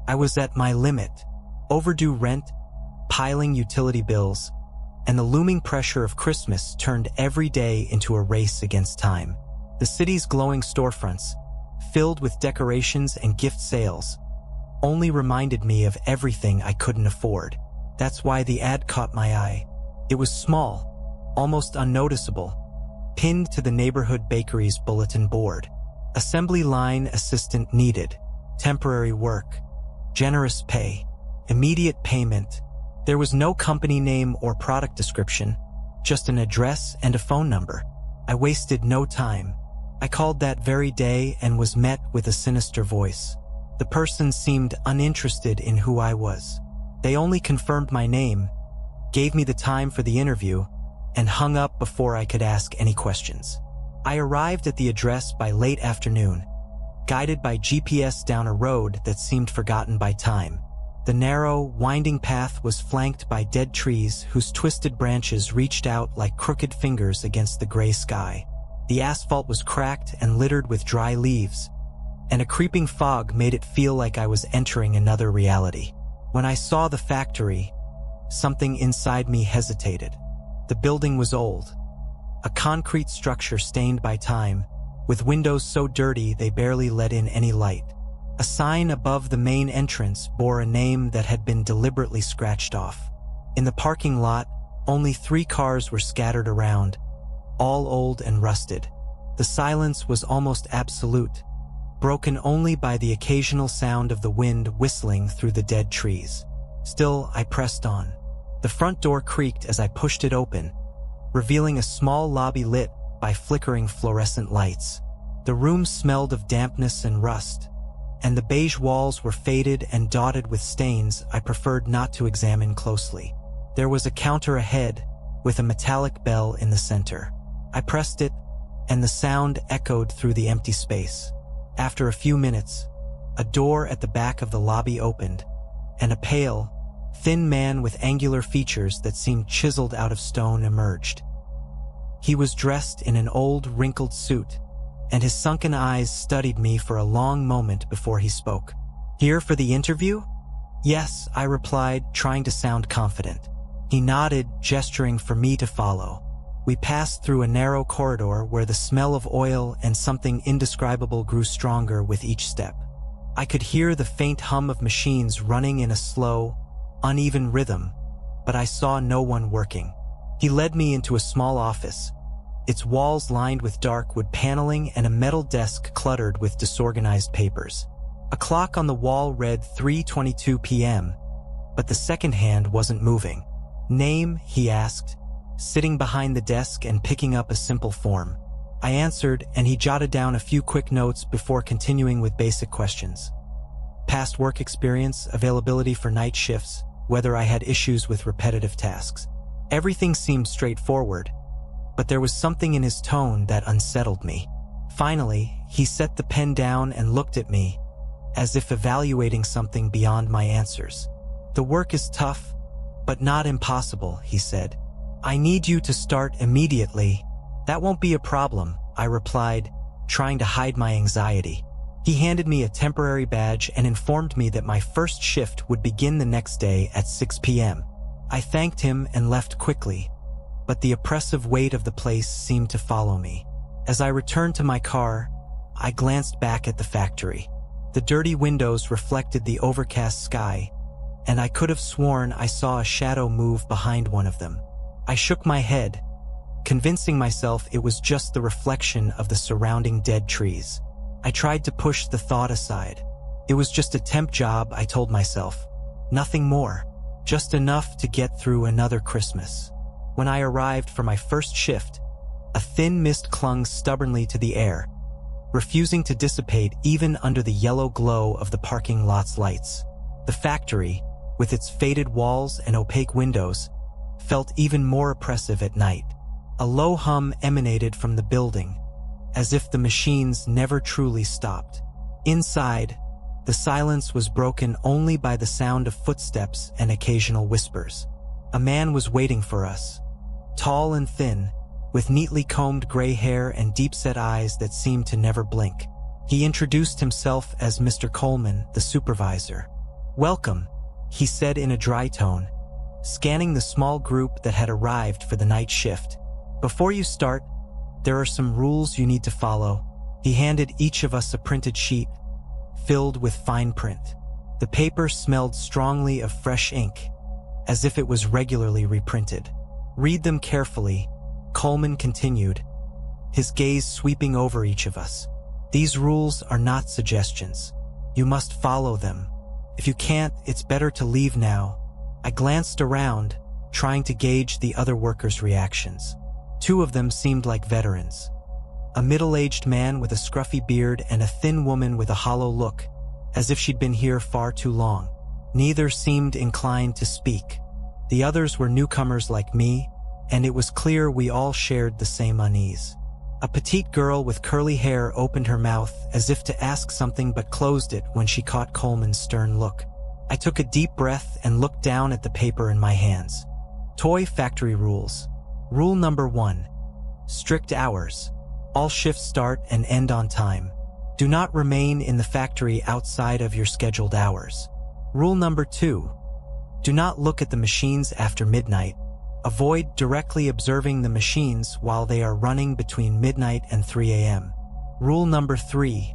I was at my limit. Overdue rent, piling utility bills, and the looming pressure of Christmas turned every day into a race against time. The city's glowing storefronts, filled with decorations and gift sales, only reminded me of everything I couldn't afford. That's why the ad caught my eye. It was small, almost unnoticeable, pinned to the neighborhood bakery's bulletin board. Assembly line assistant needed. Temporary work. Generous pay. Immediate payment. There was no company name or product description, just an address and a phone number. I wasted no time. I called that very day and was met with a sinister voice. The person seemed uninterested in who I was. They only confirmed my name, gave me the time for the interview, and hung up before I could ask any questions. I arrived at the address by late afternoon, guided by GPS down a road that seemed forgotten by time. The narrow, winding path was flanked by dead trees whose twisted branches reached out like crooked fingers against the gray sky. The asphalt was cracked and littered with dry leaves, and a creeping fog made it feel like I was entering another reality. When I saw the factory, something inside me hesitated. The building was old, a concrete structure stained by time, with windows so dirty they barely let in any light. A sign above the main entrance bore a name that had been deliberately scratched off. In the parking lot, only 3 cars were scattered around, all old and rusted. The silence was almost absolute, broken only by the occasional sound of the wind whistling through the dead trees. Still, I pressed on. The front door creaked as I pushed it open, revealing a small lobby lit by flickering fluorescent lights. The room smelled of dampness and rust, and the beige walls were faded and dotted with stains I preferred not to examine closely. There was a counter ahead, with a metallic bell in the center. I pressed it, and the sound echoed through the empty space. After a few minutes, a door at the back of the lobby opened, and a pale, thin man with angular features that seemed chiseled out of stone emerged. He was dressed in an old, wrinkled suit, and his sunken eyes studied me for a long moment before he spoke. "Here for the interview?" "Yes," I replied, trying to sound confident. He nodded, gesturing for me to follow. We passed through a narrow corridor where the smell of oil and something indescribable grew stronger with each step. I could hear the faint hum of machines running in a slow, uneven rhythm, but I saw no one working. He led me into a small office, its walls lined with dark wood paneling and a metal desk cluttered with disorganized papers. A clock on the wall read 3:22 p.m., but the second hand wasn't moving. "Name?" he asked, sitting behind the desk and picking up a simple form. I answered, and he jotted down a few quick notes before continuing with basic questions. Past work experience, availability for night shifts, whether I had issues with repetitive tasks. Everything seemed straightforward, but there was something in his tone that unsettled me. Finally, he set the pen down and looked at me, as if evaluating something beyond my answers. "The work is tough, but not impossible," he said. "I need you to start immediately." "That won't be a problem," I replied, trying to hide my anxiety. He handed me a temporary badge and informed me that my first shift would begin the next day at 6 p.m. I thanked him and left quickly, but the oppressive weight of the place seemed to follow me. As I returned to my car, I glanced back at the factory. The dirty windows reflected the overcast sky, and I could have sworn I saw a shadow move behind one of them. I shook my head, convincing myself it was just the reflection of the surrounding dead trees. I tried to push the thought aside. It was just a temp job, I told myself. Nothing more. Just enough to get through another Christmas. When I arrived for my first shift, a thin mist clung stubbornly to the air, refusing to dissipate even under the yellow glow of the parking lot's lights. The factory, with its faded walls and opaque windows, felt even more oppressive at night. A low hum emanated from the building, as if the machines never truly stopped. Inside, the silence was broken only by the sound of footsteps and occasional whispers. A man was waiting for us, tall and thin, with neatly combed gray hair and deep-set eyes that seemed to never blink. He introduced himself as Mr. Coleman, the supervisor. "Welcome," he said in a dry tone, scanning the small group that had arrived for the night shift. "Before you start, there are some rules you need to follow." He handed each of us a printed sheet, filled with fine print. The paper smelled strongly of fresh ink, as if it was regularly reprinted. "Read them carefully," Coleman continued, his gaze sweeping over each of us. "These rules are not suggestions. You must follow them. If you can't, it's better to leave now." I glanced around, trying to gauge the other workers' reactions. Two of them seemed like veterans. A middle-aged man with a scruffy beard and a thin woman with a hollow look, as if she'd been here far too long. Neither seemed inclined to speak. The others were newcomers like me, and it was clear we all shared the same unease. A petite girl with curly hair opened her mouth as if to ask something but closed it when she caught Coleman's stern look. I took a deep breath and looked down at the paper in my hands. Toy factory rules. Rule number 1. Strict hours. All shifts start and end on time. Do not remain in the factory outside of your scheduled hours. Rule number 2. Do not look at the machines after midnight. Avoid directly observing the machines while they are running between midnight and 3 a.m. Rule number 3.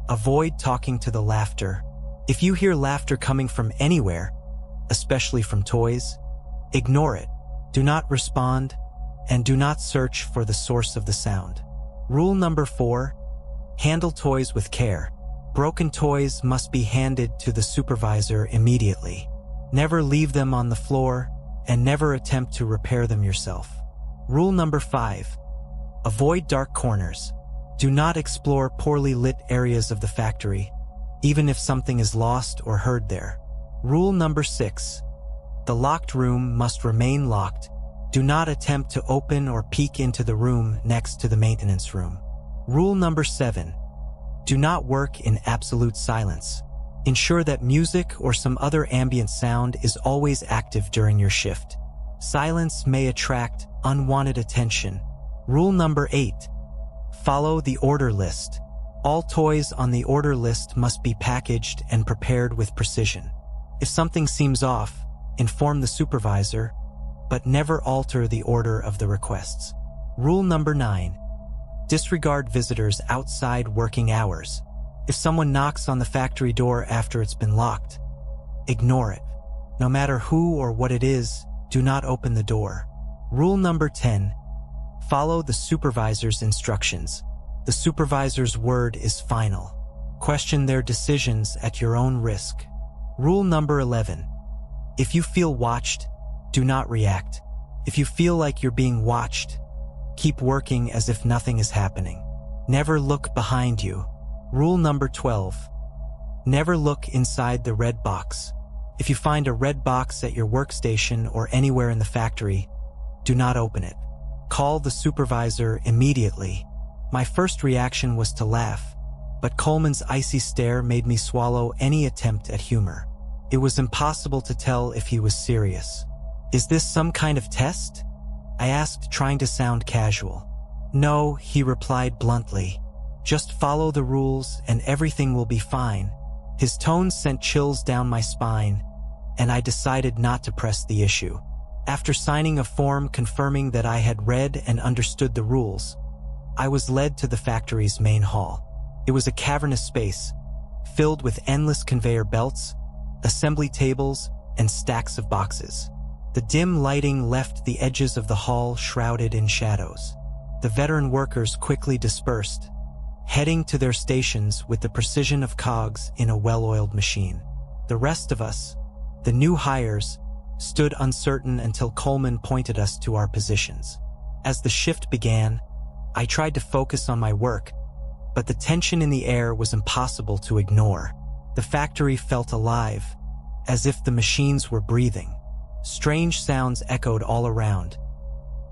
Avoid talking to the laughter. If you hear laughter coming from anywhere, especially from toys, ignore it. Do not respond, and do not search for the source of the sound. Rule number 4. Handle toys with care. Broken toys must be handed to the supervisor immediately. Never leave them on the floor, and never attempt to repair them yourself. Rule number 5. Avoid dark corners. Do not explore poorly lit areas of the factory, even if something is lost or heard there. Rule number 6. The locked room must remain locked. Do not attempt to open or peek into the room next to the maintenance room. Rule number 7. Do not work in absolute silence. Ensure that music or some other ambient sound is always active during your shift. Silence may attract unwanted attention. Rule number 8. Follow the order list. All toys on the order list must be packaged and prepared with precision. If something seems off, inform the supervisor, but never alter the order of the requests. Rule number 9. Disregard visitors outside working hours. If someone knocks on the factory door after it's been locked, ignore it. No matter who or what it is, do not open the door. Rule number 10. Follow the supervisor's instructions. The supervisor's word is final. Question their decisions at your own risk. Rule number 11. If you feel watched, do not react. If you feel like you're being watched, keep working as if nothing is happening. Never look behind you. Rule number 12. Never look inside the red box. If you find a red box at your workstation or anywhere in the factory, do not open it. Call the supervisor immediately. My first reaction was to laugh, but Coleman's icy stare made me swallow any attempt at humor. It was impossible to tell if he was serious. "Is this some kind of test?" I asked, trying to sound casual. "No," he replied bluntly. "Just follow the rules and everything will be fine." His tone sent chills down my spine, and I decided not to press the issue. After signing a form confirming that I had read and understood the rules, I was led to the factory's main hall. It was a cavernous space, filled with endless conveyor belts, assembly tables, and stacks of boxes. The dim lighting left the edges of the hall shrouded in shadows. The veteran workers quickly dispersed, heading to their stations with the precision of cogs in a well-oiled machine. The rest of us, the new hires, stood uncertain until Coleman pointed us to our positions. As the shift began, I tried to focus on my work, but the tension in the air was impossible to ignore. The factory felt alive, as if the machines were breathing. Strange sounds echoed all around.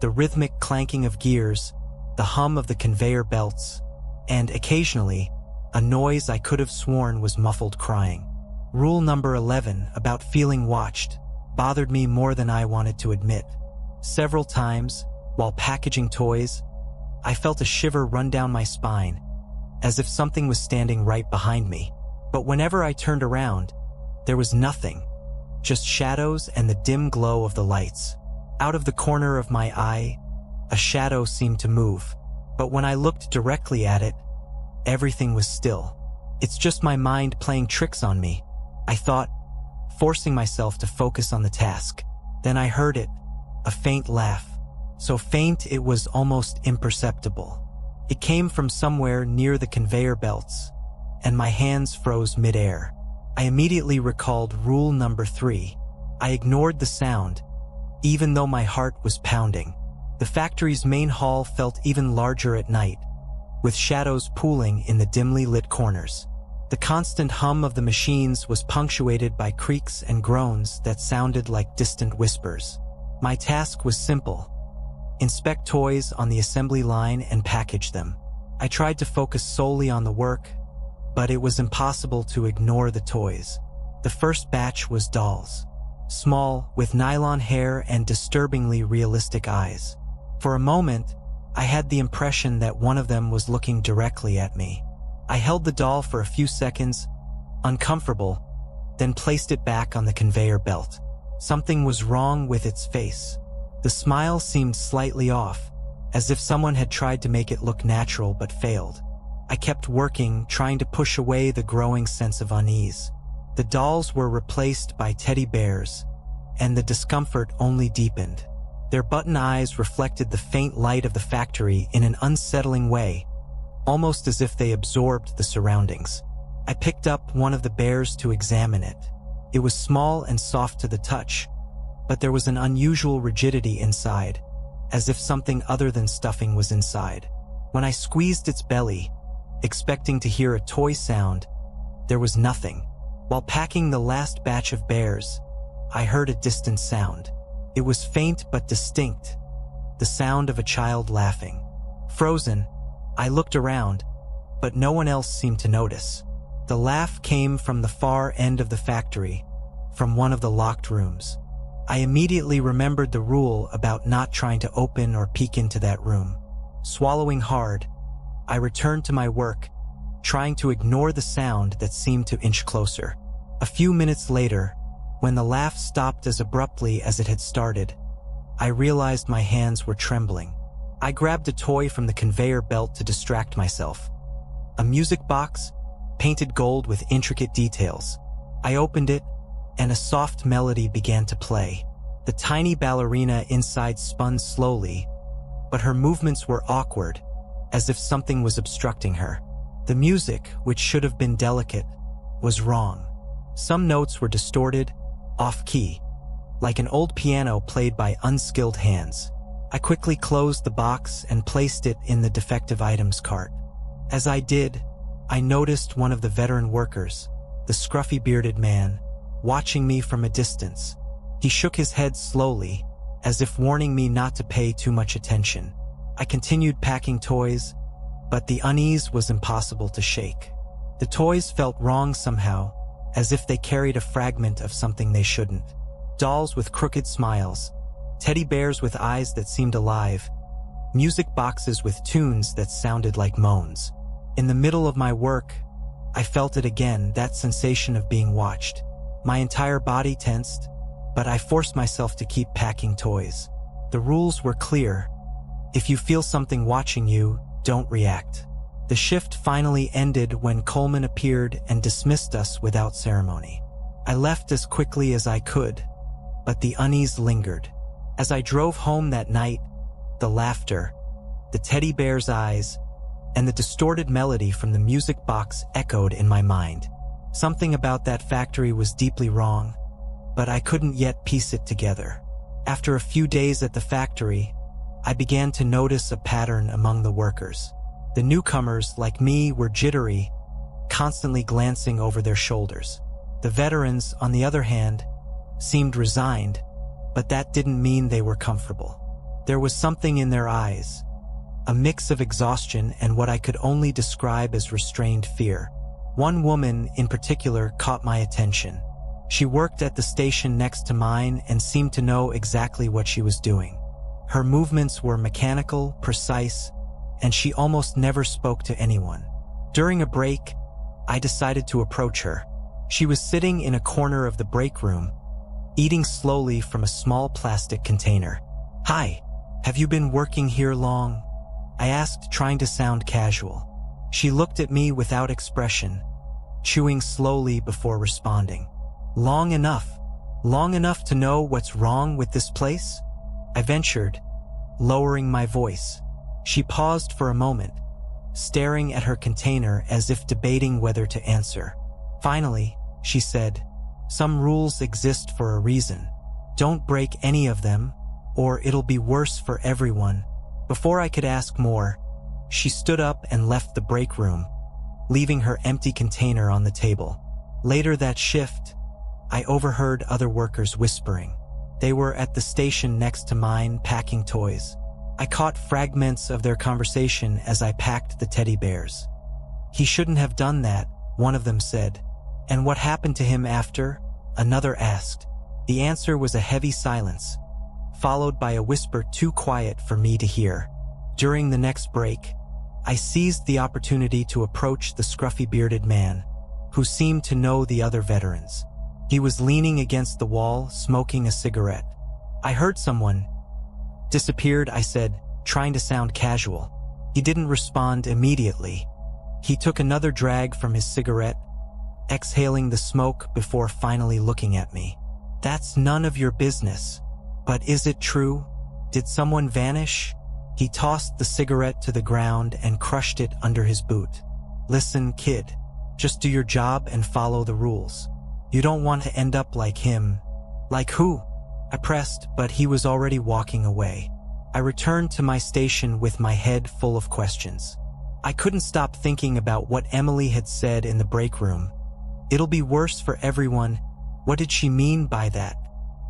The rhythmic clanking of gears, the hum of the conveyor belts, and occasionally, a noise I could have sworn was muffled crying. Rule number 11, about feeling watched, bothered me more than I wanted to admit. Several times, while packaging toys, I felt a shiver run down my spine, as if something was standing right behind me. But whenever I turned around, There was nothing, just shadows and the dim glow of the lights. Out of the corner of my eye, a shadow seemed to move, but when I looked directly at it, everything was still. It's just my mind playing tricks on me, I thought, forcing myself to focus on the task. Then I heard it, a faint laugh, so faint it was almost imperceptible. It came from somewhere near the conveyor belts, and my hands froze midair. I immediately recalled rule number 3. I ignored the sound, even though my heart was pounding. The factory's main hall felt even larger at night, with shadows pooling in the dimly lit corners. The constant hum of the machines was punctuated by creaks and groans that sounded like distant whispers. My task was simple: inspect toys on the assembly line and package them. I tried to focus solely on the work, but it was impossible to ignore the toys. The first batch was dolls, small, with nylon hair and disturbingly realistic eyes. For a moment, I had the impression that one of them was looking directly at me. I held the doll for a few seconds, uncomfortable, then placed it back on the conveyor belt. Something was wrong with its face. The smile seemed slightly off, as if someone had tried to make it look natural but failed. I kept working, trying to push away the growing sense of unease. The dolls were replaced by teddy bears, and the discomfort only deepened. Their button eyes reflected the faint light of the factory in an unsettling way, almost as if they absorbed the surroundings. I picked up one of the bears to examine it. It was small and soft to the touch, but there was an unusual rigidity inside, as if something other than stuffing was inside. When I squeezed its belly, expecting to hear a toy sound, there was nothing. While packing the last batch of bears, I heard a distant sound. It was faint but distinct, the sound of a child laughing. Frozen, I looked around, but no one else seemed to notice. The laugh came from the far end of the factory, from one of the locked rooms. I immediately remembered the rule about not trying to open or peek into that room. Swallowing hard, I returned to my work, trying to ignore the sound that seemed to inch closer. A few minutes later, when the laugh stopped as abruptly as it had started, I realized my hands were trembling. I grabbed a toy from the conveyor belt to distract myself. A music box, painted gold with intricate details. I opened it, and a soft melody began to play. The tiny ballerina inside spun slowly, but her movements were awkward, as if something was obstructing her. The music, which should have been delicate, was wrong. Some notes were distorted, off-key, like an old piano played by unskilled hands. I quickly closed the box and placed it in the defective items cart. As I did, I noticed one of the veteran workers, the scruffy bearded man, watching me from a distance. He shook his head slowly, as if warning me not to pay too much attention. I continued packing toys, but the unease was impossible to shake. The toys felt wrong somehow, as if they carried a fragment of something they shouldn't. Dolls with crooked smiles, teddy bears with eyes that seemed alive, music boxes with tunes that sounded like moans. In the middle of my work, I felt it again, that sensation of being watched. My entire body tensed, but I forced myself to keep packing toys. The rules were clear. If you feel something watching you, don't react. The shift finally ended when Coleman appeared and dismissed us without ceremony. I left as quickly as I could, but the unease lingered. As I drove home that night, the laughter, the teddy bear's eyes, and the distorted melody from the music box echoed in my mind. Something about that factory was deeply wrong, but I couldn't yet piece it together. After a few days at the factory, I began to notice a pattern among the workers. The newcomers, like me, were jittery, constantly glancing over their shoulders. The veterans, on the other hand, seemed resigned, but that didn't mean they were comfortable. There was something in their eyes, a mix of exhaustion and what I could only describe as restrained fear. One woman in particular caught my attention. She worked at the station next to mine and seemed to know exactly what she was doing. Her movements were mechanical, precise, and she almost never spoke to anyone. During a break, I decided to approach her. She was sitting in a corner of the break room, eating slowly from a small plastic container. "Hi, have you been working here long?" I asked, trying to sound casual. She looked at me without expression, chewing slowly before responding. Long enough to know what's wrong with this place?" I ventured, lowering my voice. She paused for a moment, staring at her container as if debating whether to answer. Finally, she said, "Some rules exist for a reason. Don't break any of them, or it'll be worse for everyone." Before I could ask more, she stood up and left the break room, leaving her empty container on the table. Later that shift, I overheard other workers whispering. They were at the station next to mine, packing toys. I caught fragments of their conversation as I packed the teddy bears. "He shouldn't have done that," one of them said. "And what happened to him after?" another asked. The answer was a heavy silence, followed by a whisper too quiet for me to hear. During the next break, I seized the opportunity to approach the scruffy bearded man, who seemed to know the other veterans. He was leaning against the wall, smoking a cigarette. "I heard someone disappeared," I said, trying to sound casual. He didn't respond immediately. He took another drag from his cigarette, exhaling the smoke before finally looking at me. "That's none of your business. But is it true? Did someone vanish?" He tossed the cigarette to the ground and crushed it under his boot. "Listen, kid. Just do your job and follow the rules. You don't want to end up like him." "Like who?" I pressed, but he was already walking away. I returned to my station with my head full of questions. I couldn't stop thinking about what Emily had said in the break room. "It'll be worse for everyone." What did she mean by that?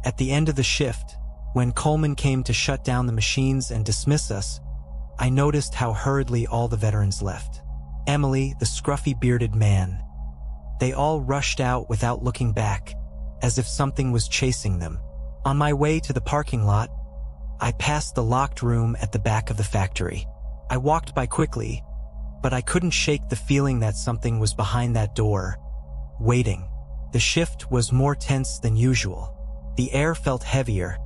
At the end of the shift, when Coleman came to shut down the machines and dismiss us, I noticed how hurriedly all the veterans left. Emily, the scruffy bearded man. They all rushed out without looking back, as if something was chasing them. On my way to the parking lot, I passed the locked room at the back of the factory. I walked by quickly, but I couldn't shake the feeling that something was behind that door, waiting. The shift was more tense than usual. The air felt heavier,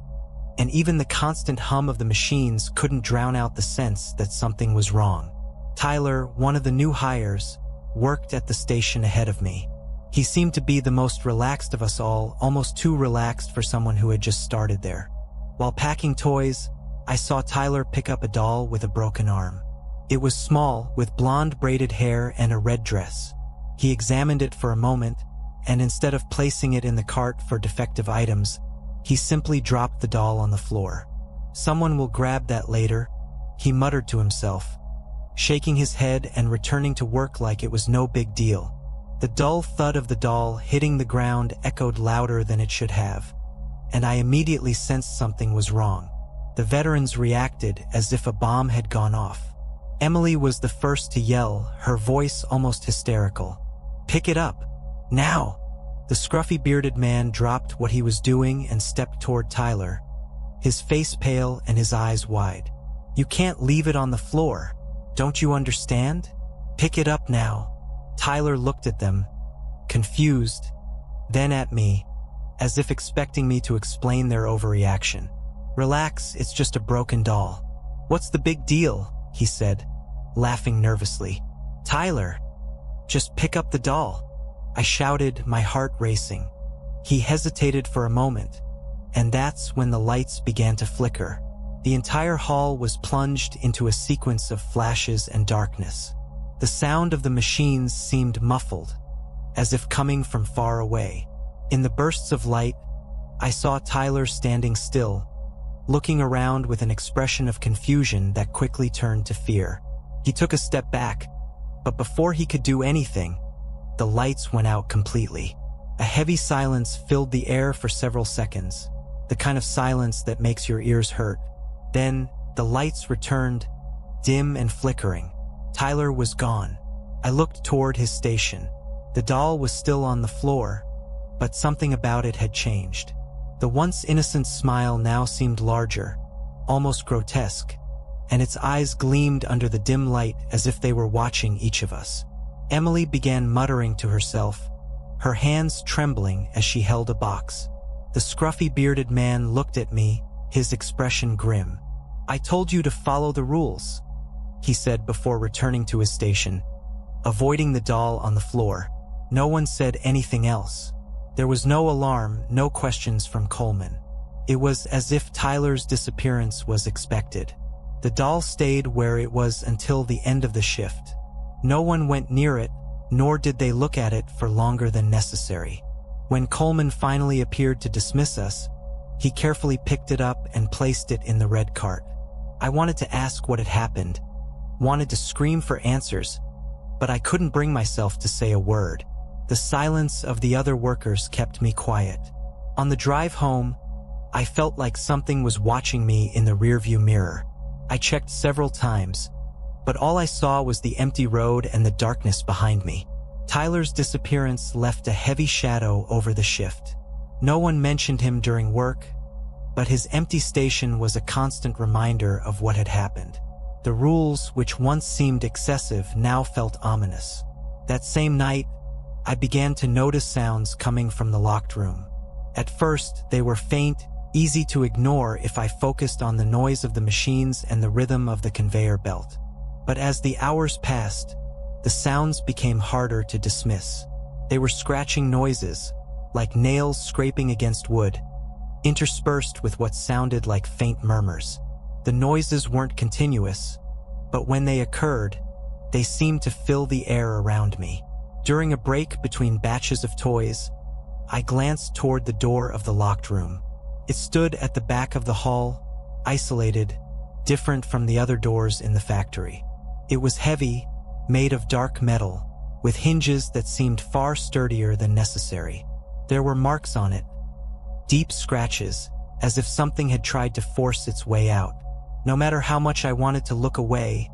and even the constant hum of the machines couldn't drown out the sense that something was wrong. Tyler, one of the new hires, worked at the station ahead of me. He seemed to be the most relaxed of us all, almost too relaxed for someone who had just started there. While packing toys, I saw Tyler pick up a doll with a broken arm. It was small, with blonde braided hair and a red dress. He examined it for a moment, and instead of placing it in the cart for defective items, he simply dropped the doll on the floor. "Someone will grab that later," he muttered to himself, shaking his head and returning to work like it was no big deal. The dull thud of the doll hitting the ground echoed louder than it should have, and I immediately sensed something was wrong. The veterans reacted as if a bomb had gone off. Emily was the first to yell, her voice almost hysterical. "Pick it up! Now!" The scruffy bearded man dropped what he was doing and stepped toward Tyler, his face pale and his eyes wide. "You can't leave it on the floor. Don't you understand? Pick it up now." Tyler looked at them, confused, then at me, as if expecting me to explain their overreaction. "Relax, it's just a broken doll." "What's the big deal?" he said, laughing nervously. "Tyler, just pick up the doll," I shouted, my heart racing. He hesitated for a moment, and that's when the lights began to flicker. The entire hall was plunged into a sequence of flashes and darkness. The sound of the machines seemed muffled, as if coming from far away. In the bursts of light, I saw Tyler standing still, looking around with an expression of confusion that quickly turned to fear. He took a step back, but before he could do anything, the lights went out completely. A heavy silence filled the air for several seconds, the kind of silence that makes your ears hurt. Then, the lights returned, dim and flickering. Tyler was gone. I looked toward his station. The doll was still on the floor, but something about it had changed. The once innocent smile now seemed larger, almost grotesque, and its eyes gleamed under the dim light as if they were watching each of us. Emily began muttering to herself, her hands trembling as she held a box. The scruffy bearded man looked at me, his expression grim. "I told you to follow the rules," he said before returning to his station, avoiding the doll on the floor. No one said anything else. There was no alarm, no questions from Coleman. It was as if Tyler's disappearance was expected. The doll stayed where it was until the end of the shift. No one went near it, nor did they look at it for longer than necessary. When Coleman finally appeared to dismiss us, he carefully picked it up and placed it in the red cart. I wanted to ask what had happened, wanted to scream for answers, but I couldn't bring myself to say a word. The silence of the other workers kept me quiet. On the drive home, I felt like something was watching me in the rearview mirror. I checked several times, but all I saw was the empty road and the darkness behind me. Tyler's disappearance left a heavy shadow over the shift. No one mentioned him during work, but his empty station was a constant reminder of what had happened. The rules, which once seemed excessive, now felt ominous. That same night, I began to notice sounds coming from the locked room. At first, they were faint, easy to ignore if I focused on the noise of the machines and the rhythm of the conveyor belt. But as the hours passed, the sounds became harder to dismiss. They were scratching noises, like nails scraping against wood, interspersed with what sounded like faint murmurs. The noises weren't continuous, but when they occurred, they seemed to fill the air around me. During a break between batches of toys, I glanced toward the door of the locked room. It stood at the back of the hall, isolated, different from the other doors in the factory. It was heavy, made of dark metal, with hinges that seemed far sturdier than necessary. There were marks on it, deep scratches, as if something had tried to force its way out. No matter how much I wanted to look away,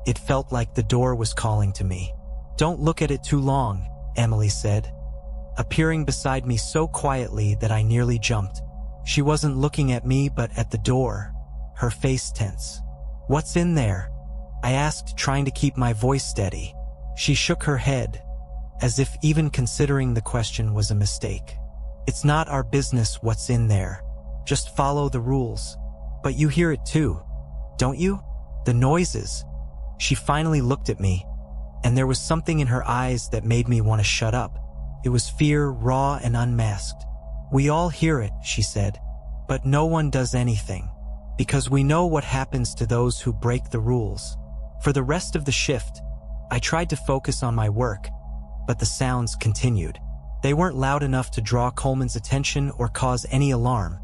it felt like the door was calling to me. "Don't look at it too long," Emily said, appearing beside me so quietly that I nearly jumped. She wasn't looking at me but at the door, her face tense. "What's in there?" I asked, trying to keep my voice steady. She shook her head, as if even considering the question was a mistake. "It's not our business what's in there. Just follow the rules." "But you hear it too, don't you? The noises." She finally looked at me, and there was something in her eyes that made me want to shut up. It was fear, raw and unmasked. "We all hear it," she said, "but no one does anything, because we know what happens to those who break the rules." For the rest of the shift, I tried to focus on my work, but the sounds continued. They weren't loud enough to draw Coleman's attention or cause any alarm,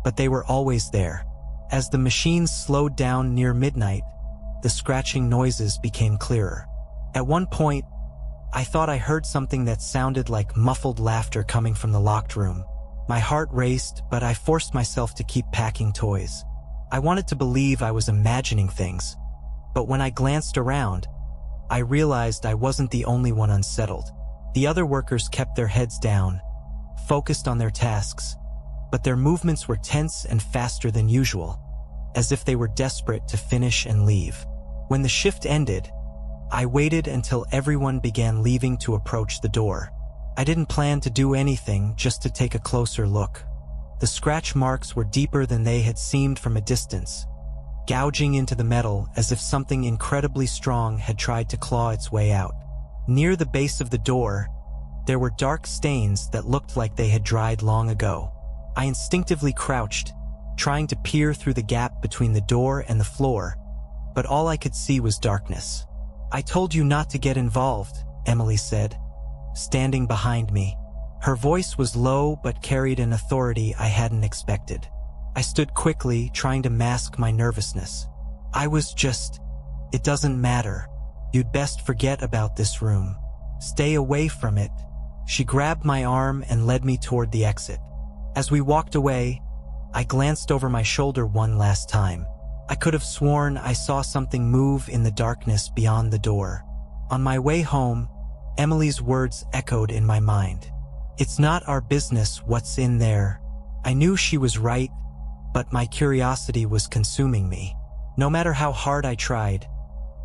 but they were always there. As the machines slowed down near midnight, the scratching noises became clearer. At one point, I thought I heard something that sounded like muffled laughter coming from the locked room. My heart raced, but I forced myself to keep packing toys. I wanted to believe I was imagining things, but when I glanced around, I realized I wasn't the only one unsettled. The other workers kept their heads down, focused on their tasks, but their movements were tense and faster than usual, as if they were desperate to finish and leave. When the shift ended, I waited until everyone began leaving to approach the door. I didn't plan to do anything, just to take a closer look. The scratch marks were deeper than they had seemed from a distance, gouging into the metal as if something incredibly strong had tried to claw its way out. Near the base of the door, there were dark stains that looked like they had dried long ago. I instinctively crouched, trying to peer through the gap between the door and the floor, but all I could see was darkness. "I told you not to get involved," Emily said, standing behind me. Her voice was low but carried an authority I hadn't expected. I stood quickly, trying to mask my nervousness. It doesn't matter. You'd best forget about this room. Stay away from it." She grabbed my arm and led me toward the exit. As we walked away, I glanced over my shoulder one last time. I could have sworn I saw something move in the darkness beyond the door. On my way home, Emily's words echoed in my mind. "It's not our business what's in there." I knew she was right, but my curiosity was consuming me. No matter how hard I tried,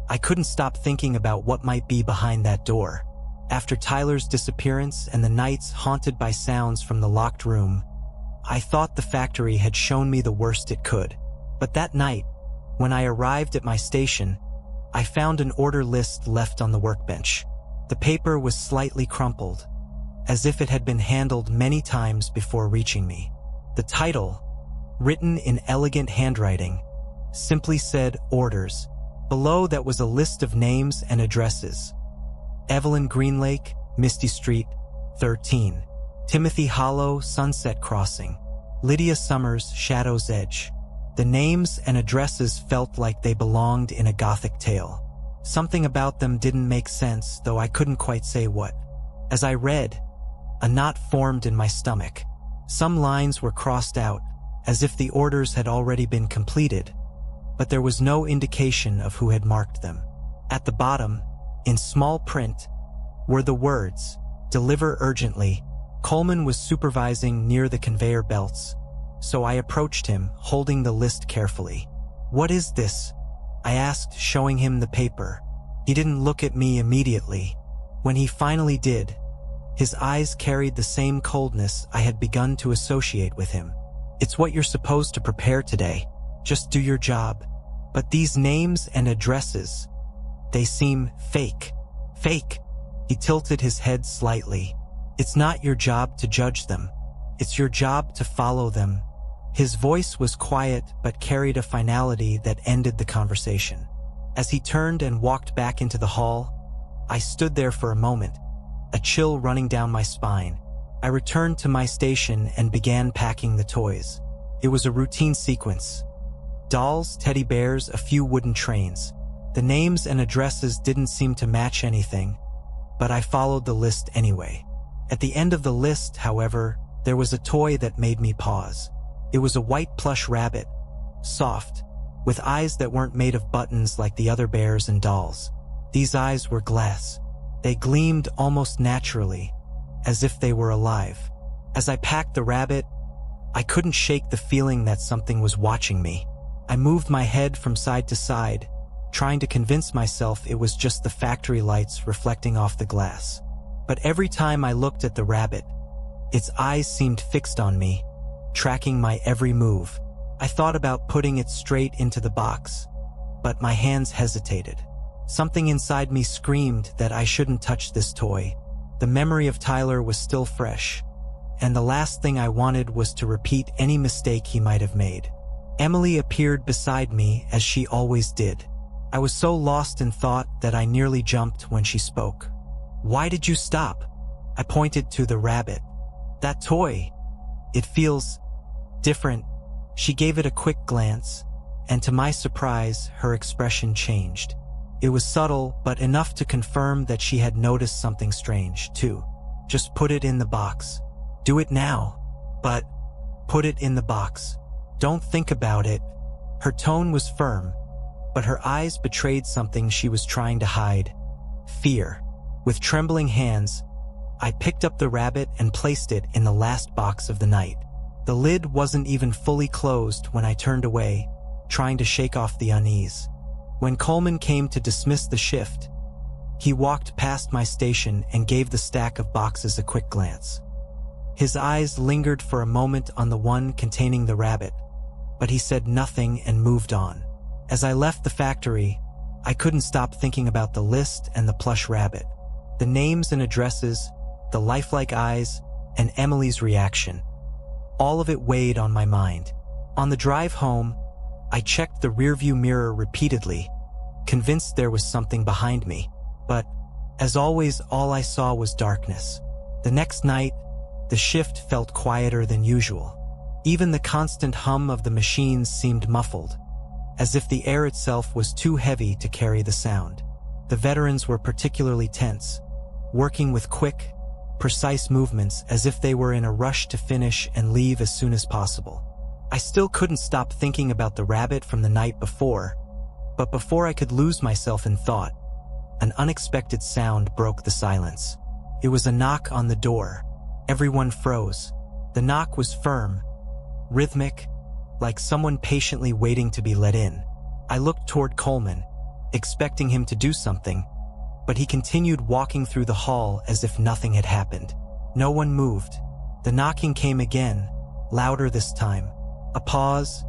I couldn't stop thinking about what might be behind that door. After Tyler's disappearance and the nights haunted by sounds from the locked room, I thought the factory had shown me the worst it could. But that night, when I arrived at my station, I found an order list left on the workbench. The paper was slightly crumpled, as if it had been handled many times before reaching me. The title, written in elegant handwriting, simply said orders. Below that was a list of names and addresses. Evelyn Greenlake, Misty Street, 13. Timothy Hollow, Sunset Crossing. Lydia Summers, Shadow's Edge. The names and addresses felt like they belonged in a Gothic tale. Something about them didn't make sense, though I couldn't quite say what. As I read, a knot formed in my stomach. Some lines were crossed out, as if the orders had already been completed, but there was no indication of who had marked them. At the bottom, in small print, were the words, "Deliver urgently." Coleman was supervising near the conveyor belts, so I approached him, holding the list carefully. "What is this?" I asked, showing him the paper. He didn't look at me immediately. When he finally did, his eyes carried the same coldness I had begun to associate with him. "It's what you're supposed to prepare today. Just do your job. But these names and addresses, they seem fake." "Fake?" He tilted his head slightly. "It's not your job to judge them. It's your job to follow them." His voice was quiet but carried a finality that ended the conversation. As he turned and walked back into the hall, I stood there for a moment, a chill running down my spine. I returned to my station and began packing the toys. It was a routine sequence. Dolls, teddy bears, a few wooden trains. The names and addresses didn't seem to match anything, but I followed the list anyway. At the end of the list, however, there was a toy that made me pause. It was a white plush rabbit, soft, with eyes that weren't made of buttons like the other bears and dolls. These eyes were glass. They gleamed almost naturally, as if they were alive. As I packed the rabbit, I couldn't shake the feeling that something was watching me. I moved my head from side to side, trying to convince myself it was just the factory lights reflecting off the glass. But every time I looked at the rabbit, its eyes seemed fixed on me, tracking my every move. I thought about putting it straight into the box, but my hands hesitated. Something inside me screamed that I shouldn't touch this toy. The memory of Tyler was still fresh, and the last thing I wanted was to repeat any mistake he might have made. Emily appeared beside me, as she always did. I was so lost in thought that I nearly jumped when she spoke. "Why did you stop?" I pointed to the rabbit. "That toy. It feels different." She gave it a quick glance, and to my surprise, her expression changed. It was subtle, but enough to confirm that she had noticed something strange, too. "Just put it in the box. Do it now. But put it in the box. Don't think about it." Her tone was firm, but her eyes betrayed something she was trying to hide. Fear. With trembling hands, I picked up the rabbit and placed it in the last box of the night. The lid wasn't even fully closed when I turned away, trying to shake off the unease. When Coleman came to dismiss the shift, he walked past my station and gave the stack of boxes a quick glance. His eyes lingered for a moment on the one containing the rabbit, but he said nothing and moved on. As I left the factory, I couldn't stop thinking about the list and the plush rabbit. The names and addresses, the lifelike eyes, and Emily's reaction. All of it weighed on my mind. On the drive home, I checked the rearview mirror repeatedly, convinced there was something behind me. But, as always, all I saw was darkness. The next night, the shift felt quieter than usual. Even the constant hum of the machines seemed muffled, as if the air itself was too heavy to carry the sound. The veterans were particularly tense, working with quick, precise movements as if they were in a rush to finish and leave as soon as possible. I still couldn't stop thinking about the rabbit from the night before, but before I could lose myself in thought, an unexpected sound broke the silence. It was a knock on the door. Everyone froze. The knock was firm, rhythmic, like someone patiently waiting to be let in. I looked toward Coleman, expecting him to do something, but he continued walking through the hall as if nothing had happened. No one moved. The knocking came again, louder this time. A pause,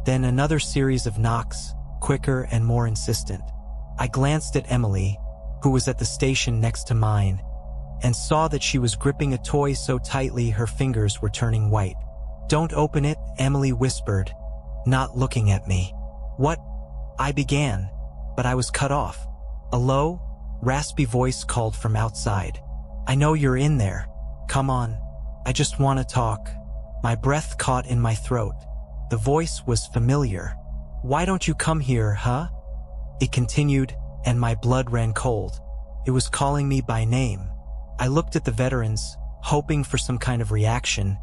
then another series of knocks, quicker and more insistent. I glanced at Emily, who was at the station next to mine, and saw that she was gripping a toy so tightly her fingers were turning white. "Don't open it," Emily whispered, not looking at me. "What?" I began, but I was cut off. A low, raspy voice called from outside. "I know you're in there. Come on. I just want to talk." My breath caught in my throat. The voice was familiar. "Why don't you come here, huh?" It continued, and my blood ran cold. It was calling me by name. I looked at the veterans, hoping for some kind of reaction,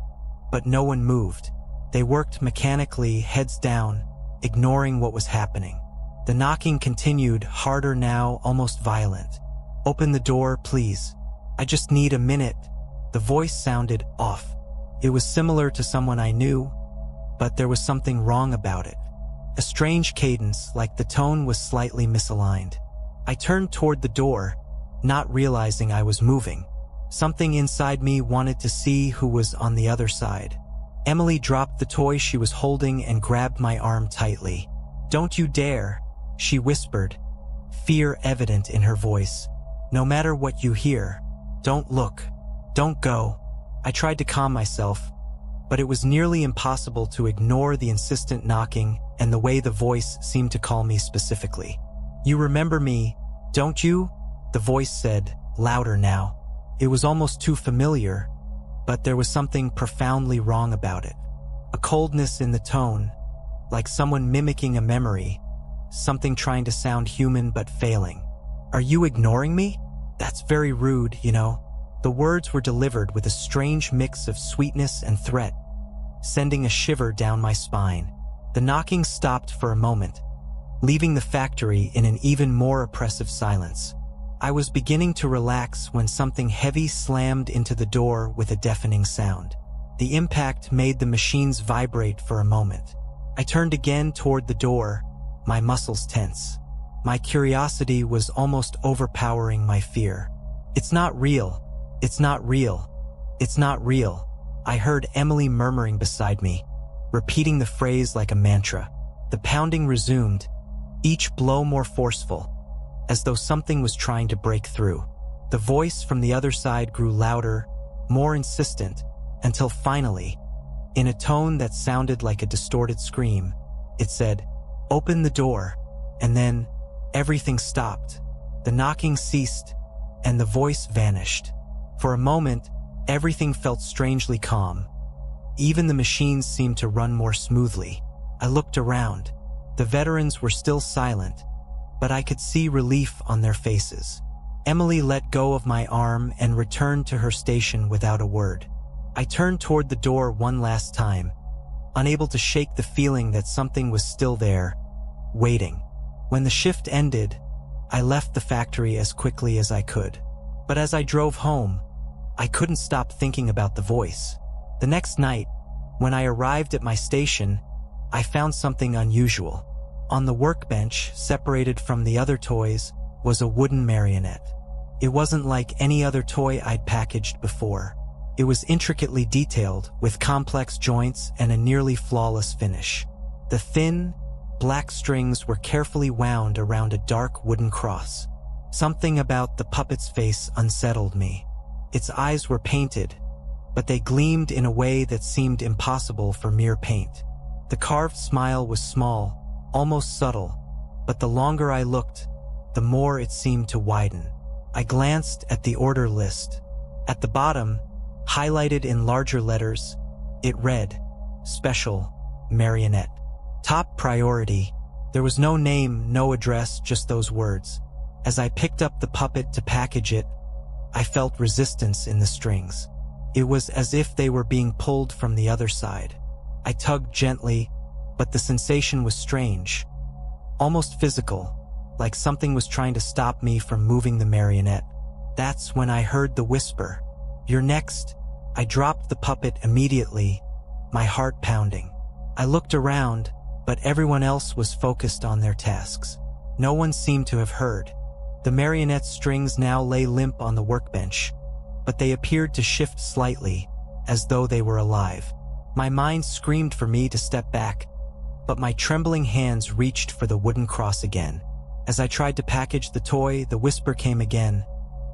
but no one moved. They worked mechanically, heads down, ignoring what was happening. The knocking continued, harder now, almost violent. "Open the door, please. I just need a minute." The voice sounded off. It was similar to someone I knew, but there was something wrong about it. A strange cadence, like the tone was slightly misaligned. I turned toward the door, not realizing I was moving. Something inside me wanted to see who was on the other side. Emily dropped the toy she was holding and grabbed my arm tightly. "Don't you dare," she whispered, fear evident in her voice. "No matter what you hear, don't look. Don't go." I tried to calm myself, but it was nearly impossible to ignore the insistent knocking and the way the voice seemed to call me specifically. "You remember me, don't you?" the voice said, louder now. It was almost too familiar, but there was something profoundly wrong about it. A coldness in the tone, like someone mimicking a memory, something trying to sound human but failing. "Are you ignoring me? That's very rude, you know." The words were delivered with a strange mix of sweetness and threat, sending a shiver down my spine. The knocking stopped for a moment, leaving the factory in an even more oppressive silence. I was beginning to relax when something heavy slammed into the door with a deafening sound. The impact made the machines vibrate for a moment. I turned again toward the door, my muscles tense. My curiosity was almost overpowering my fear. "It's not real. It's not real. It's not real," I heard Emily murmuring beside me, repeating the phrase like a mantra. The pounding resumed, each blow more forceful, as though something was trying to break through. The voice from the other side grew louder, more insistent, until finally, in a tone that sounded like a distorted scream, it said, "Open the door," and then everything stopped. The knocking ceased, and the voice vanished. For a moment, everything felt strangely calm. Even the machines seemed to run more smoothly. I looked around. The veterans were still silent, but I could see relief on their faces. Emily let go of my arm and returned to her station without a word. I turned toward the door one last time, unable to shake the feeling that something was still there, waiting. When the shift ended, I left the factory as quickly as I could. But as I drove home, I couldn't stop thinking about the voice. The next night, when I arrived at my station, I found something unusual. On the workbench, separated from the other toys, was a wooden marionette. It wasn't like any other toy I'd packaged before. It was intricately detailed, with complex joints and a nearly flawless finish. The thin, black strings were carefully wound around a dark wooden cross. Something about the puppet's face unsettled me. Its eyes were painted, but they gleamed in a way that seemed impossible for mere paint. The carved smile was small, almost subtle, but the longer I looked, the more it seemed to widen. I glanced at the order list. At the bottom, highlighted in larger letters, it read, "Special, Marionette. Top priority." There was no name, no address, just those words. As I picked up the puppet to package it, I felt resistance in the strings. It was as if they were being pulled from the other side. I tugged gently, but the sensation was strange, almost physical, like something was trying to stop me from moving the marionette. That's when I heard the whisper, "You're next." I dropped the puppet immediately, my heart pounding. I looked around, but everyone else was focused on their tasks. No one seemed to have heard. The marionette's strings now lay limp on the workbench, but they appeared to shift slightly, as though they were alive. My mind screamed for me to step back, but my trembling hands reached for the wooden cross again. As I tried to package the toy, the whisper came again,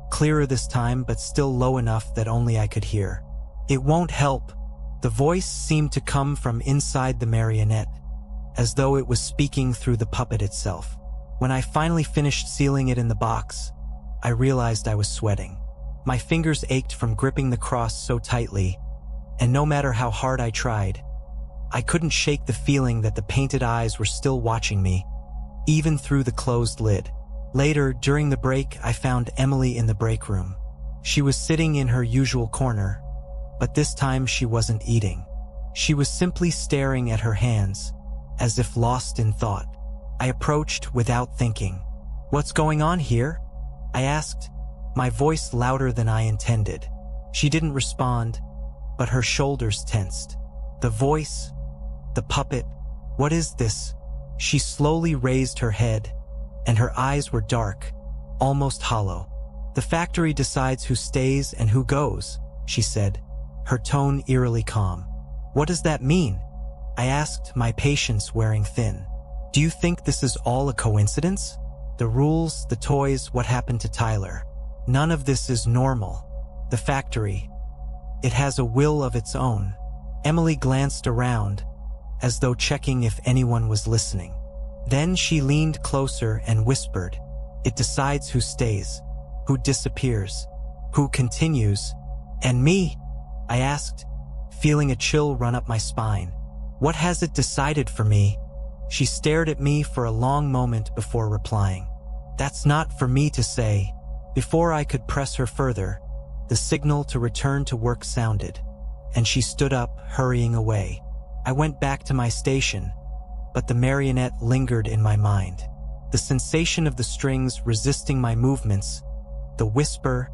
clearer this time but still low enough that only I could hear. "It won't help." The voice seemed to come from inside the marionette, as though it was speaking through the puppet itself. When I finally finished sealing it in the box, I realized I was sweating. My fingers ached from gripping the cross so tightly, and no matter how hard I tried, I couldn't shake the feeling that the painted eyes were still watching me, even through the closed lid. Later, during the break, I found Emily in the break room. She was sitting in her usual corner, but this time she wasn't eating. She was simply staring at her hands, as if lost in thought. I approached without thinking. "What's going on here?" I asked, my voice louder than I intended. She didn't respond, but her shoulders tensed. The voice, the puppet, "What is this?" She slowly raised her head, and her eyes were dark, almost hollow. "The factory decides who stays and who goes," she said, her tone eerily calm. "What does that mean?" I asked, my patience wearing thin. "Do you think this is all a coincidence? The rules, the toys, what happened to Tyler? None of this is normal. The factory, it has a will of its own." Emily glanced around, as though checking if anyone was listening. Then she leaned closer and whispered, "It decides who stays, who disappears, who continues, and me?" I asked, feeling a chill run up my spine. "What has it decided for me?" She stared at me for a long moment before replying. "That's not for me to say." Before I could press her further, the signal to return to work sounded, and she stood up, hurrying away. I went back to my station, but the marionette lingered in my mind. The sensation of the strings resisting my movements, the whisper,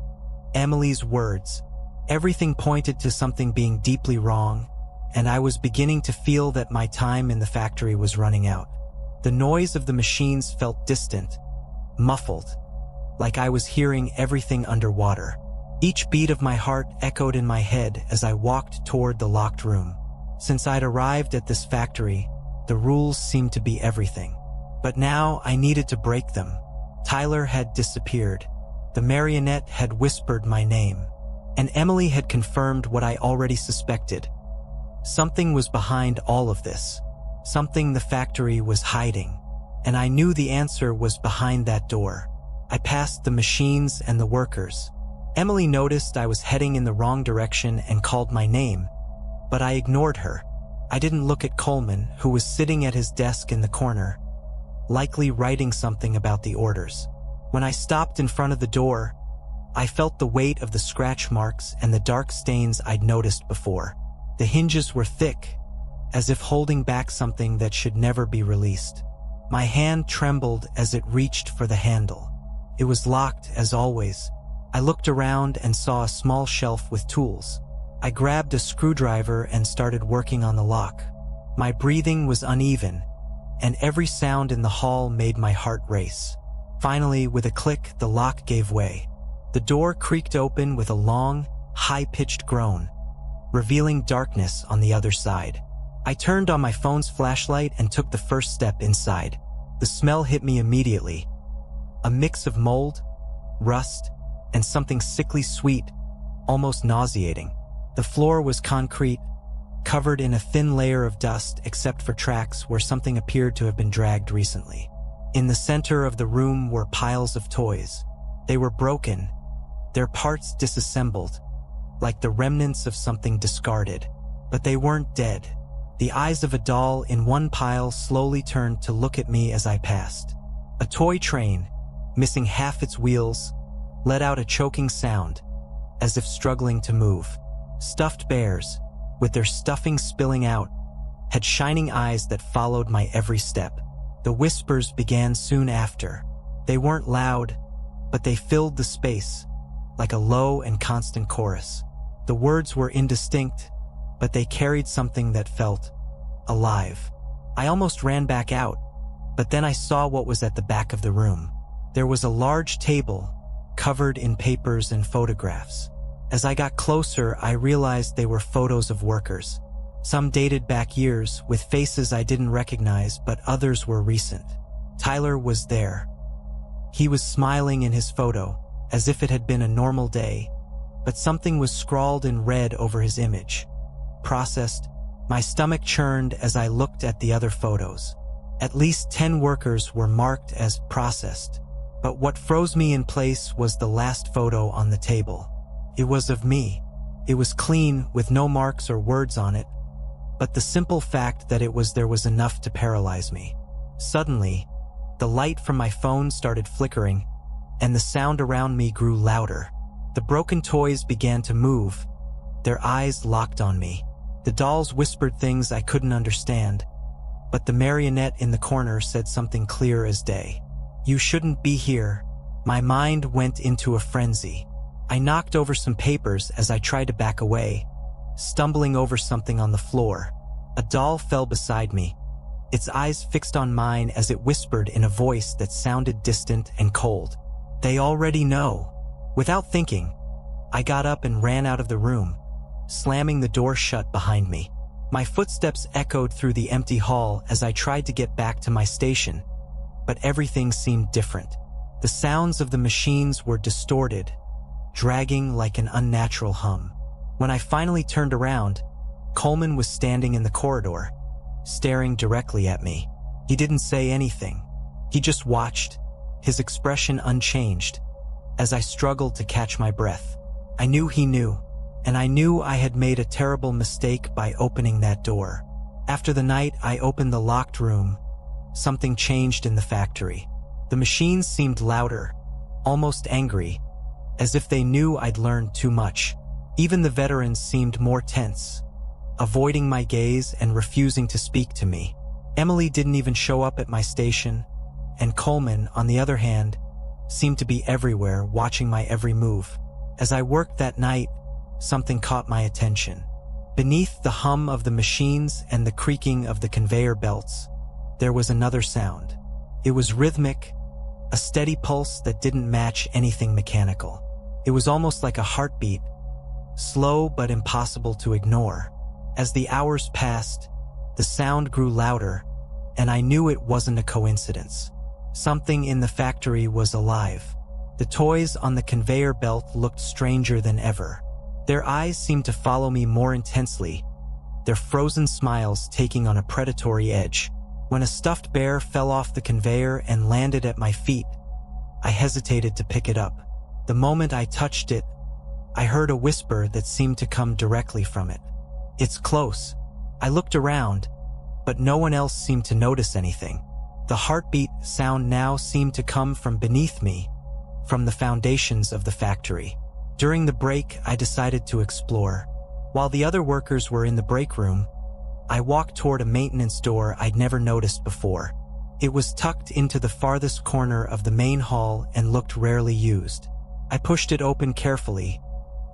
Emily's words, everything pointed to something being deeply wrong, and I was beginning to feel that my time in the factory was running out. The noise of the machines felt distant, muffled, like I was hearing everything underwater. Each beat of my heart echoed in my head as I walked toward the locked room. Since I'd arrived at this factory, the rules seemed to be everything. But now I needed to break them. Tyler had disappeared. The marionette had whispered my name. And Emily had confirmed what I already suspected. Something was behind all of this. Something the factory was hiding. And I knew the answer was behind that door. I passed the machines and the workers. Emily noticed I was heading in the wrong direction and called my name, but I ignored her. I didn't look at Coleman, who was sitting at his desk in the corner, likely writing something about the orders. When I stopped in front of the door, I felt the weight of the scratch marks and the dark stains I'd noticed before. The hinges were thick, as if holding back something that should never be released. My hand trembled as it reached for the handle. It was locked, as always. I looked around and saw a small shelf with tools. I grabbed a screwdriver and started working on the lock. My breathing was uneven, and every sound in the hall made my heart race. Finally, with a click, the lock gave way. The door creaked open with a long, high-pitched groan, revealing darkness on the other side. I turned on my phone's flashlight and took the first step inside. The smell hit me immediately. A mix of mold, rust, and something sickly sweet, almost nauseating. The floor was concrete, covered in a thin layer of dust except for tracks where something appeared to have been dragged recently. In the center of the room were piles of toys. They were broken, their parts disassembled, like the remnants of something discarded. But they weren't dead. The eyes of a doll in one pile slowly turned to look at me as I passed. A toy train, missing half its wheels, let out a choking sound, as if struggling to move. Stuffed bears, with their stuffing spilling out, had shining eyes that followed my every step. The whispers began soon after. They weren't loud, but they filled the space, like a low and constant chorus. The words were indistinct, but they carried something that felt alive. I almost ran back out, but then I saw what was at the back of the room. There was a large table, covered in papers and photographs. As I got closer, I realized they were photos of workers. Some dated back years, with faces I didn't recognize, but others were recent. Tyler was there. He was smiling in his photo, as if it had been a normal day, but something was scrawled in red over his image. Processed. My stomach churned as I looked at the other photos. At least 10 workers were marked as processed, but what froze me in place was the last photo on the table. It was of me. It was clean, with no marks or words on it, but the simple fact that it was there was enough to paralyze me. Suddenly, the light from my phone started flickering, and the sound around me grew louder. The broken toys began to move. Their eyes locked on me. The dolls whispered things I couldn't understand, but the marionette in the corner said something clear as day. "You shouldn't be here." My mind went into a frenzy. I knocked over some papers as I tried to back away, stumbling over something on the floor. A doll fell beside me, its eyes fixed on mine as it whispered in a voice that sounded distant and cold. "They already know." Without thinking, I got up and ran out of the room, slamming the door shut behind me. My footsteps echoed through the empty hall as I tried to get back to my station, but everything seemed different. The sounds of the machines were distorted, dragging like an unnatural hum. When I finally turned around, Coleman was standing in the corridor, staring directly at me. He didn't say anything. He just watched, his expression unchanged. As I struggled to catch my breath, I knew he knew, and I knew I had made a terrible mistake by opening that door. After the night I opened the locked room, something changed in the factory. The machines seemed louder, almost angry, as if they knew I'd learned too much. Even the veterans seemed more tense, avoiding my gaze and refusing to speak to me. Emily didn't even show up at my station, and Coleman, on the other hand, seemed to be everywhere, watching my every move. As I worked that night, something caught my attention. Beneath the hum of the machines and the creaking of the conveyor belts, there was another sound. It was rhythmic, a steady pulse that didn't match anything mechanical. It was almost like a heartbeat, slow but impossible to ignore. As the hours passed, the sound grew louder, and I knew it wasn't a coincidence. Something in the factory was alive. The toys on the conveyor belt looked stranger than ever. Their eyes seemed to follow me more intensely, their frozen smiles taking on a predatory edge. When a stuffed bear fell off the conveyor and landed at my feet, I hesitated to pick it up. The moment I touched it, I heard a whisper that seemed to come directly from it. "It's close." I looked around, but no one else seemed to notice anything. The heartbeat sound now seemed to come from beneath me, from the foundations of the factory. During the break, I decided to explore. While the other workers were in the break room, I walked toward a maintenance door I'd never noticed before. It was tucked into the farthest corner of the main hall and looked rarely used. I pushed it open carefully,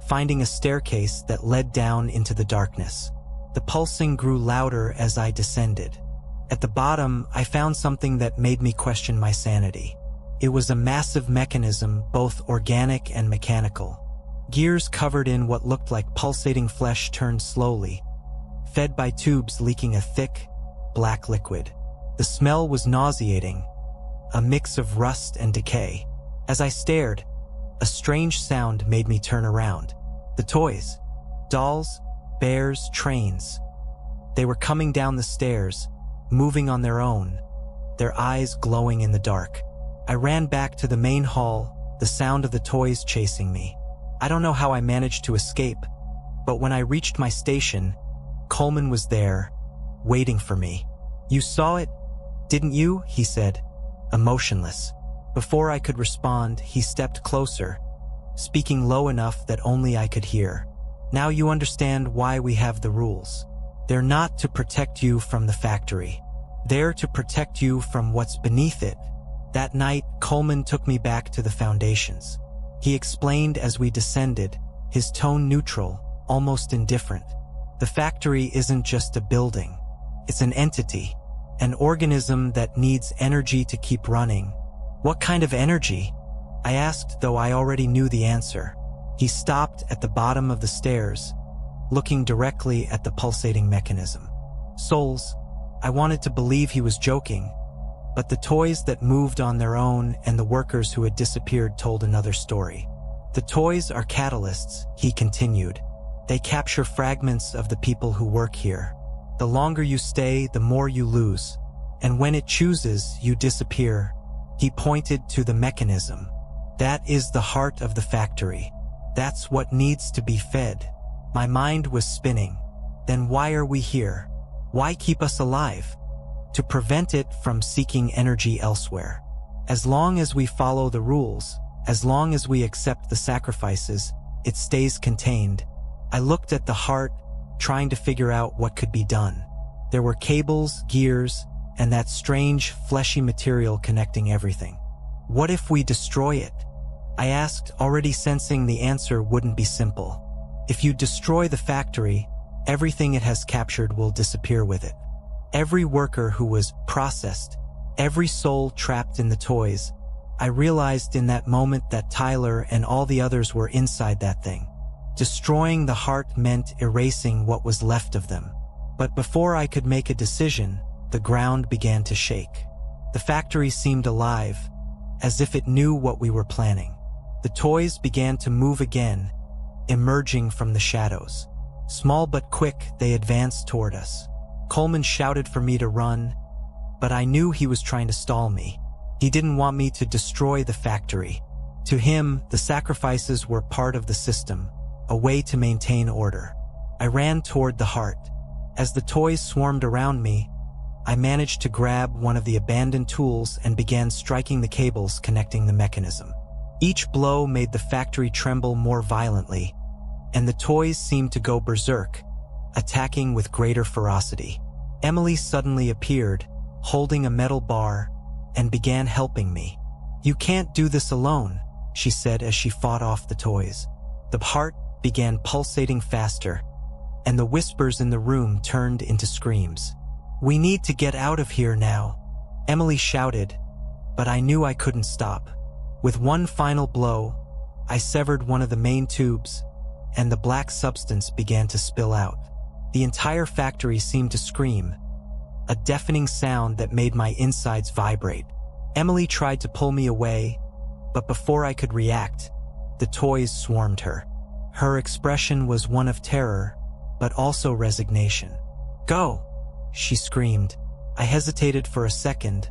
finding a staircase that led down into the darkness. The pulsing grew louder as I descended. At the bottom, I found something that made me question my sanity. It was a massive mechanism, both organic and mechanical. Gears covered in what looked like pulsating flesh turned slowly, fed by tubes leaking a thick, black liquid. The smell was nauseating, a mix of rust and decay. As I stared, a strange sound made me turn around. The toys, dolls, bears, trains. They were coming down the stairs, moving on their own, their eyes glowing in the dark. I ran back to the main hall, the sound of the toys chasing me. I don't know how I managed to escape, but when I reached my station, Coleman was there, waiting for me. "You saw it, didn't you?" he said, emotionless. Before I could respond, he stepped closer, speaking low enough that only I could hear. "Now you understand why we have the rules. They're not to protect you from the factory. They're to protect you from what's beneath it." That night, Coleman took me back to the foundations. He explained as we descended, his tone neutral, almost indifferent. "The factory isn't just a building. It's an entity, an organism that needs energy to keep running, What kind of energy? I asked, though I already knew the answer. He stopped at the bottom of the stairs, looking directly at the pulsating mechanism. Souls. I wanted to believe he was joking, but the toys that moved on their own and the workers who had disappeared told another story. The toys are catalysts, he continued. They capture fragments of the people who work here. The longer you stay, the more you lose. And when it chooses, you disappear. He pointed to the mechanism. That is the heart of the factory. That's what needs to be fed. My mind was spinning. Then why are we here? Why keep us alive? To prevent it from seeking energy elsewhere. As long as we follow the rules, as long as we accept the sacrifices, it stays contained. I looked at the heart, trying to figure out what could be done. There were cables, gears, and that strange, fleshy material connecting everything. What if we destroy it? I asked, already sensing the answer wouldn't be simple. If you destroy the factory, everything it has captured will disappear with it. Every worker who was processed, every soul trapped in the toys. I realized in that moment that Tyler and all the others were inside that thing. Destroying the heart meant erasing what was left of them. But before I could make a decision, the ground began to shake. The factory seemed alive, as if it knew what we were planning. The toys began to move again, emerging from the shadows. Small but quick, they advanced toward us. Coleman shouted for me to run, but I knew he was trying to stall me. He didn't want me to destroy the factory. To him, the sacrifices were part of the system, a way to maintain order. I ran toward the heart. As the toys swarmed around me, I managed to grab one of the abandoned tools and began striking the cables connecting the mechanism. Each blow made the factory tremble more violently, and the toys seemed to go berserk, attacking with greater ferocity. Emily suddenly appeared, holding a metal bar, and began helping me. "You can't do this alone," she said as she fought off the toys. The heart began pulsating faster, and the whispers in the room turned into screams. "We need to get out of here now," Emily shouted, but I knew I couldn't stop. With one final blow, I severed one of the main tubes, and the black substance began to spill out. The entire factory seemed to scream, a deafening sound that made my insides vibrate. Emily tried to pull me away, but before I could react, the toys swarmed her. Her expression was one of terror, but also resignation. "Go!" she screamed. I hesitated for a second,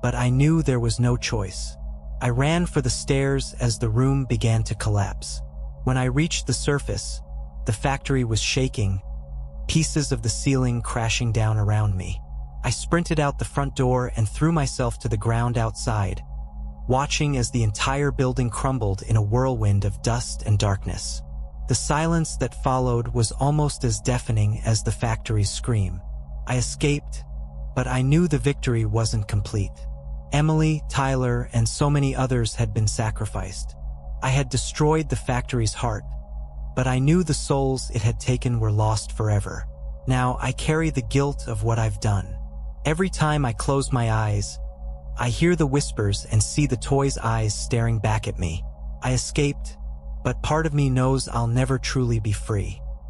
but I knew there was no choice. I ran for the stairs as the room began to collapse. When I reached the surface, the factory was shaking, pieces of the ceiling crashing down around me. I sprinted out the front door and threw myself to the ground outside, watching as the entire building crumbled in a whirlwind of dust and darkness. The silence that followed was almost as deafening as the factory's scream. I escaped, but I knew the victory wasn't complete. Emily, Tyler, and so many others had been sacrificed. I had destroyed the factory's heart, but I knew the souls it had taken were lost forever. Now I carry the guilt of what I've done. Every time I close my eyes, I hear the whispers and see the toys' eyes staring back at me. I escaped, but part of me knows I'll never truly be free.